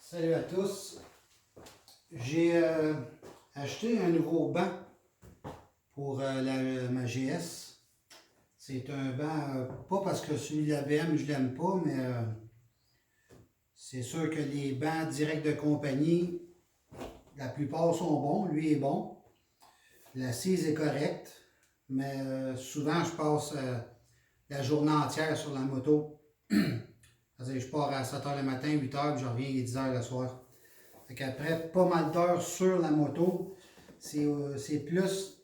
Salut à tous. J'ai acheté un nouveau banc pour ma GS. C'est un banc, pas parce que celui de la BM je l'aime pas, mais c'est sûr que les bancs directs de compagnie, la plupart sont bons. Lui est bon. L'assise est correcte, mais souvent je passe la journée entière sur la moto. C'est-à-dire, je pars à 7 h le matin, 8 h, puis je reviens à 10 h le soir. Après pas mal d'heures sur la moto, c'est plus,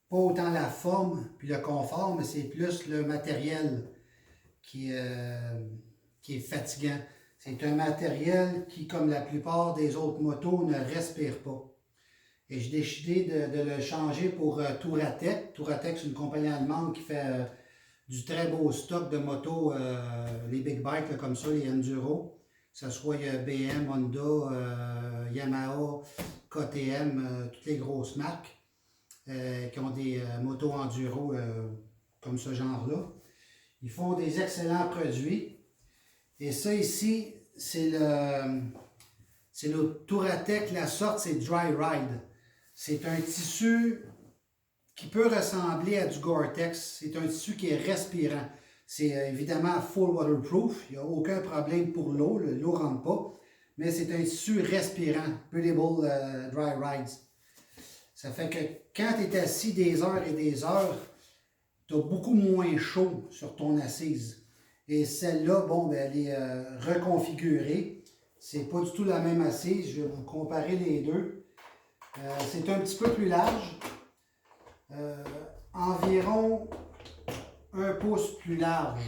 pas autant la forme puis le confort, mais c'est plus le matériel qui est fatigant. C'est un matériel qui, comme la plupart des autres motos, ne respire pas. Et j'ai décidé de le changer pour Touratech. Touratech, c'est une compagnie allemande qui fait du très beau stock de motos, les big bikes là, comme ça, les enduro. Que ce soit BM, Honda, Yamaha, KTM, toutes les grosses marques qui ont des motos enduro comme ce genre-là. Ils font des excellents produits. Et ça ici, c'est le Touratech, la sorte, c'est Dry Ride. C'est un tissu qui peut ressembler à du Gore-Tex. C'est un tissu qui est respirant. C'est évidemment full waterproof. Il n'y a aucun problème pour l'eau. L'eau ne rentre pas. Mais c'est un tissu respirant. Breathable Dry Rides. Ça fait que quand tu es assis des heures et des heures, tu as beaucoup moins chaud sur ton assise. Et celle-là, bon, ben, elle est reconfigurée. C'est pas du tout la même assise. Je vais vous comparer les deux. C'est un petit peu plus large. Environ 1 pouce plus large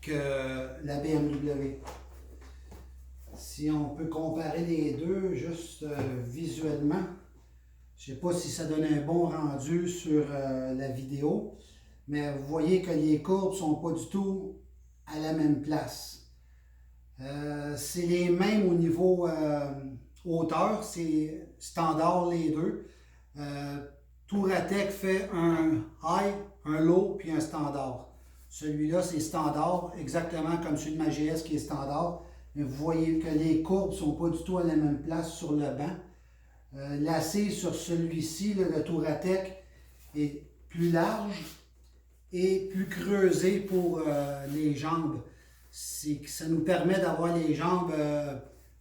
que la BMW. Si on peut comparer les deux juste visuellement, je ne sais pas si ça donne un bon rendu sur la vidéo, mais vous voyez que les courbes ne sont pas du tout à la même place. C'est les mêmes au niveau hauteur, c'est standard les deux. Touratech fait un high, un low, puis un standard. Celui-là, c'est standard, exactement comme celui de ma GS qui est standard. Mais vous voyez que les courbes ne sont pas du tout à la même place sur le banc. L'assise sur celui-ci, le Touratech, est plus large et plus creusée pour les jambes. Ça nous permet d'avoir les jambes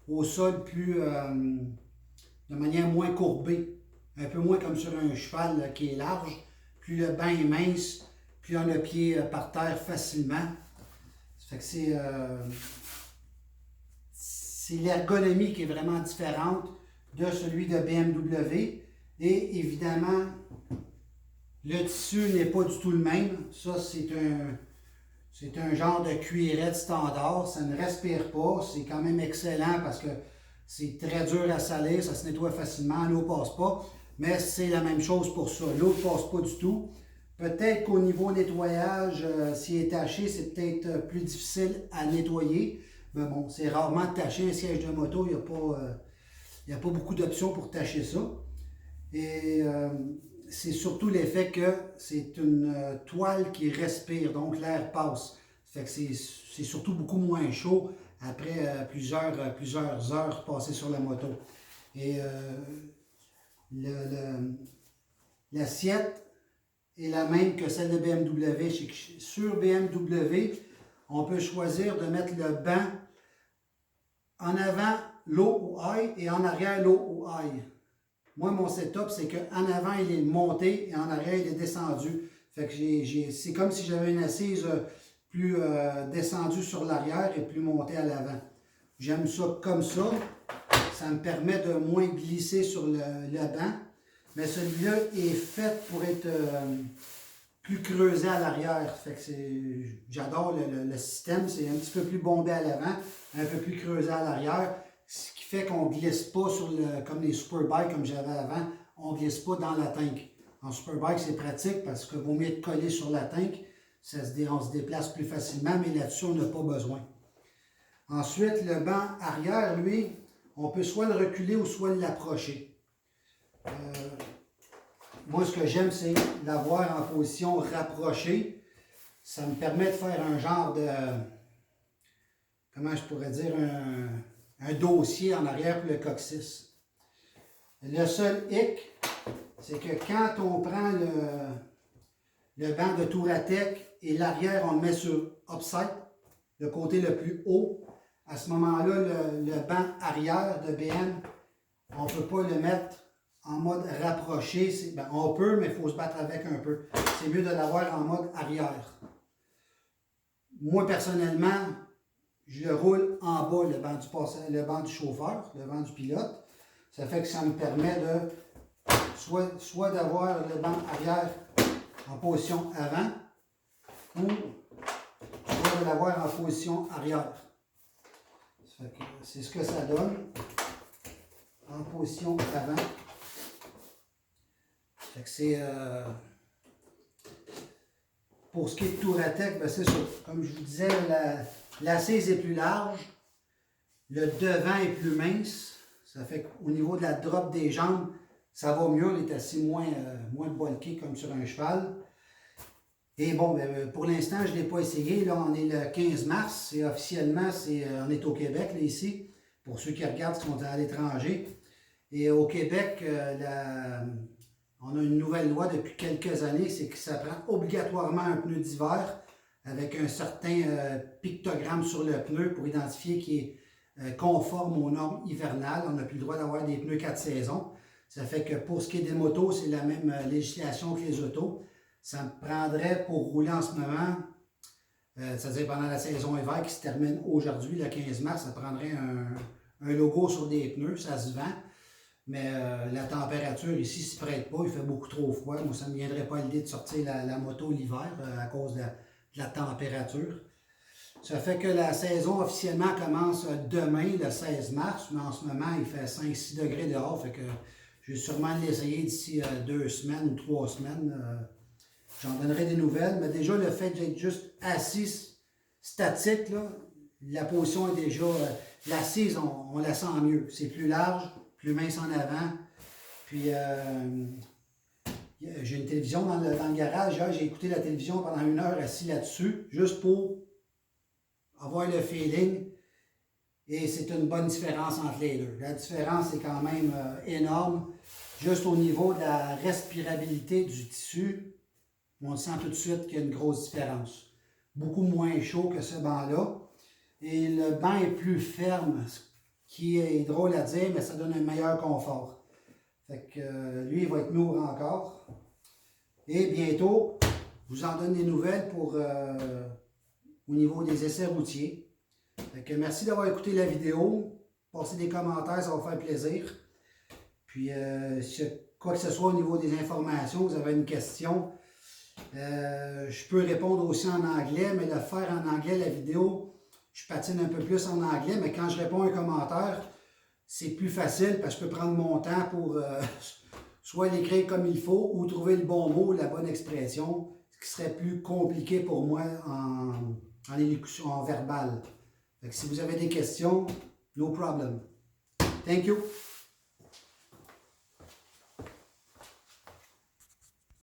au sol de manière moins courbée. Un peu moins comme sur un cheval là, qui est large. Plus le banc est mince, plus on a le pied par terre facilement. Ça fait que c'est l'ergonomie qui est vraiment différente de celui de BMW. Et évidemment, le tissu n'est pas du tout le même. Ça, c'est un genre de cuirette standard. Ça ne respire pas. C'est quand même excellent parce que c'est très dur à salir. Ça se nettoie facilement. L'eau ne passe pas. Mais c'est la même chose pour ça. L'eau ne passe pas du tout. Peut-être qu'au niveau nettoyage, s'il est taché, c'est peut-être plus difficile à nettoyer. Mais bon, c'est rarement de tacher un siège de moto. Il n'y a pas beaucoup d'options pour tacher ça. Et c'est surtout l'effet que c'est une toile qui respire, donc l'air passe. Ça fait que c'est surtout beaucoup moins chaud après plusieurs heures passées sur la moto. Et l'assiette est la même que celle de BMW. Sur BMW, on peut choisir de mettre le banc en avant, low ou high, et en arrière, low ou high. Moi, mon setup, c'est qu'en avant, il est monté et en arrière, il est descendu. Fait que c'est comme si j'avais une assise plus descendue sur l'arrière et plus montée à l'avant. J'aime ça comme ça. Ça me permet de moins glisser sur le banc. Mais celui-là est fait pour être plus creusé à l'arrière. Fait que j'adore le système. C'est un petit peu plus bombé à l'avant, un peu plus creusé à l'arrière. Ce qui fait qu'on ne glisse pas comme les Superbikes comme j'avais avant. On ne glisse pas dans la tank. En Superbike, c'est pratique parce que vaut mieux être collé sur la tank. On se déplace plus facilement, mais là-dessus, on n'a pas besoin. Ensuite, le banc arrière, lui, on peut soit le reculer ou soit l'approcher. Moi, ce que j'aime, c'est l'avoir en position rapprochée. Ça me permet de faire un genre de, comment je pourrais dire, un dossier en arrière pour le coccyx. Le seul hic, c'est que quand on prend le banc de Touratech et l'arrière, on le met sur upside, le côté le plus haut, à ce moment-là, le banc arrière de BM, on ne peut pas le mettre en mode rapproché. Ben, on peut, mais il faut se battre avec un peu. C'est mieux de l'avoir en mode arrière. Moi, personnellement, je le roule en bas, le banc du chauffeur, le banc du pilote. Ça fait que ça me permet de soit d'avoir le banc arrière en position avant ou soit de l'avoir en position arrière. C'est ce que ça donne en position avant. Fait que c'est pour ce qui est de Touratech, ben c'est ça. Comme je vous disais, l'assise est plus large, le devant est plus mince. Ça fait qu'au niveau de la drop des jambes, ça va mieux. On est assis moins bulké comme sur un cheval. Et bon, ben, pour l'instant, je ne l'ai pas essayé. Là, on est le 15 mars. Et officiellement, on est au Québec, là, ici. Pour ceux qui regardent, qui sont à l'étranger. Et au Québec, on a une nouvelle loi depuis quelques années. C'est que ça prend obligatoirement un pneu d'hiver avec un certain pictogramme sur le pneu pour identifier qu'il est conforme aux normes hivernales. On n'a plus le droit d'avoir des pneus 4 saisons. Ça fait que pour ce qui est des motos, c'est la même législation que les autos. Ça me prendrait pour rouler en ce moment, c'est-à-dire pendant la saison hiver qui se termine aujourd'hui, le 15 mars, ça prendrait un logo sur des pneus, ça se vend. Mais la température ici ne s'y prête pas, il fait beaucoup trop froid. Moi, ça ne me viendrait pas l'idée de sortir la moto l'hiver à cause de la température. Ça fait que la saison officiellement commence demain, le 16 mars, mais en ce moment, il fait 5-6 degrés dehors, fait que je vais sûrement l'essayer d'ici 2 semaines ou 3 semaines. J'en donnerai des nouvelles, mais déjà, le fait d'être juste assis statique, là, la position est déjà... l'assise, on la sent mieux. C'est plus large, plus mince en avant. Puis, j'ai une télévision dans le garage. J'ai écouté la télévision pendant 1 heure assis là-dessus, juste pour avoir le feeling. Et c'est une bonne différence entre les deux. La différence est quand même énorme. Juste au niveau de la respirabilité du tissu, on sent tout de suite qu'il y a une grosse différence. Beaucoup moins chaud que ce banc-là. Et le banc est plus ferme, ce qui est drôle à dire, mais ça donne un meilleur confort. Fait que lui, il va être lourd encore. Et bientôt, je vous en donne des nouvelles pour au niveau des essais routiers. Fait que merci d'avoir écouté la vidéo. Passez des commentaires, ça va faire plaisir. Puis, si quoi que ce soit au niveau des informations, vous avez une question, je peux répondre aussi en anglais, mais le faire en anglais, la vidéo, je patine un peu plus en anglais, mais quand je réponds à un commentaire, c'est plus facile parce que je peux prendre mon temps pour soit l'écrire comme il faut ou trouver le bon mot, la bonne expression, ce qui serait plus compliqué pour moi en élocution, en verbal. Donc, si vous avez des questions, no problem. Thank you.